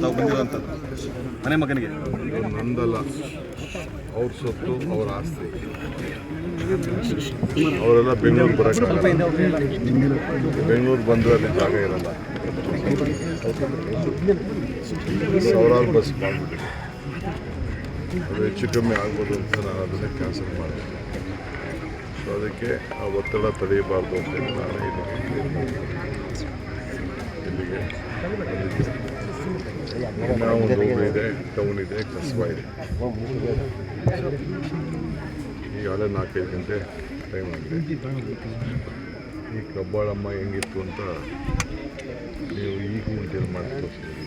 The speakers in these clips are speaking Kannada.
ತಾವು ಬಂದಿರುವಂಥದ್ದು ಮನೆ ಮಗನಿಗೆ ನಂದಲ್ಲ, ಅವ್ರ ಸೊತ್ತು, ಅವ್ರ ಆಸ್ತಿ. ಅವರೆಲ್ಲ ಬೆಂಗಳೂರು ಬರೋಕ್ಕಲ್ಲ. ಬೆಂಗಳೂರು ಬಂದರೆ ಅಲ್ಲಿ ಜಾಗ ಇರಲ್ಲ. ಸಾವಿರಾರು ಬಸ್ ಮಾಡಿಬಿಟ್ಟಿದೆ. ಅದು ಹೆಚ್ಚು ಕಮ್ಮಿ ಆಗ್ಬೋದು ಅಂತ ನಾನು ಅದನ್ನೇ ಕ್ಯಾನ್ಸಲ್ ಮಾಡಿದೆ. ಸೊ ಅದಕ್ಕೆ ಆ ಒತ್ತಡ ತಡೆಯಬಾರ್ದು ಅಂತೇಳಿ ನಾನೇ ಇಲ್ಲಿಗೆ ಇನ್ನೂ ಒಂದು ಊರು ಇದೆ, ಟೌನ್ ಇದೆ, ಕಸಬಾ ಇದೆ. ಈಗಾಗಲೇ 4-5 ಗಂಟೆ ಟೈಮ್ ಆಗಿದೆ. ಈ ಕಬ್ಬಾಳಮ್ಮ ಹೆಂಗಿತ್ತು ಅಂತ ನೀವು ಈಗ ಮುಂಚೆಯಲ್ಲಿ ಮಾಡಿ ತೋರಿಸ್ತೀರಿ.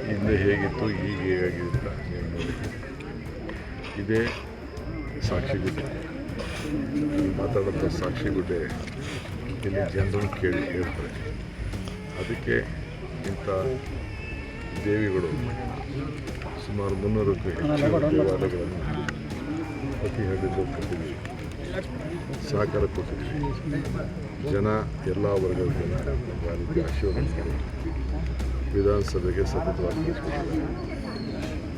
ಹಿಂದೆ ಹೇಗಿತ್ತು, ಈಗ ಹೇಗಾಗಿದೆ ಅಂತ ನೀವು ನೋಡಿ. ಇದೇ ಸಾಕ್ಷಿಗುಡ್ಡೆ. ಮಾತಾಡೋಂಥ ಸಾಕ್ಷಿಗುಡ್ಡೆ ಇಲ್ಲಿ ಜನರನ್ನು ಹೇಳ್ತಾರೆ. ಅದಕ್ಕೆ ಇಂಥ ದೇವಿಗಳು ಸುಮಾರು 300ಕ್ಕೂ ಹೆಚ್ಚು ದೇವಾಲಯಗಳನ್ನು ಪ್ರತಿ ಹಳ್ಳಿಗೂ ಕೊಟ್ಟಿದ್ದೀವಿ, ಸಹಕಾರ ಕೊಟ್ಟಿದ್ದೀವಿ. ಜನ ಎಲ್ಲ ವರ್ಗದ ಜನ ಅದಕ್ಕೆ ಆಶೀರ್ವಾದ ಮಾಡಿ ವಿಧಾನಸಭೆಗೆ ಸತತವಾಗಿ ತಿಳಿಸ್ಕೊಟ್ಟಿದ್ದಾರೆ.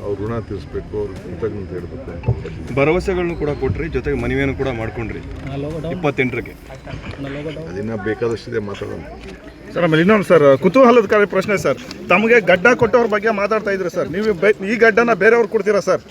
ಅವ್ರು ಋಣ ತೀರಿಸ್ಬೇಕು, ಅವ್ರಿಗೆ ಕೃತಜ್ಞತೆ ಹೇಳಬೇಕು ಅಂತ ಭರವಸೆಗಳನ್ನು ಕೂಡ ಕೊಟ್ರಿ, ಜೊತೆಗೆ ಮನವಿಯನ್ನು ಕೂಡ ಮಾಡ್ಕೊಂಡ್ರಿ 28ಕ್ಕೆ. ಅದಿನ್ನ ಬೇಕಾದಷ್ಟಿದೆ, ಮಾತಾಡೋಣ. ಸರ್ ಆಮೇಲೆ ಇನ್ನೊಂದು ಸರ್ ಕುತೂಹಲಕಾರಿ ಪ್ರಶ್ನೆ ಸರ್, ತಮಗೆ ಗಡ್ಡ ಕೊಟ್ಟವ್ರ ಬಗ್ಗೆ ಮಾತಾಡ್ತಾ ಇದ್ರು ಸರ್. ನೀವು ಈ ಗಡ್ಡನ ಬೇರೆಯವ್ರು ಕೊಡ್ತೀರಾ ಸರ್?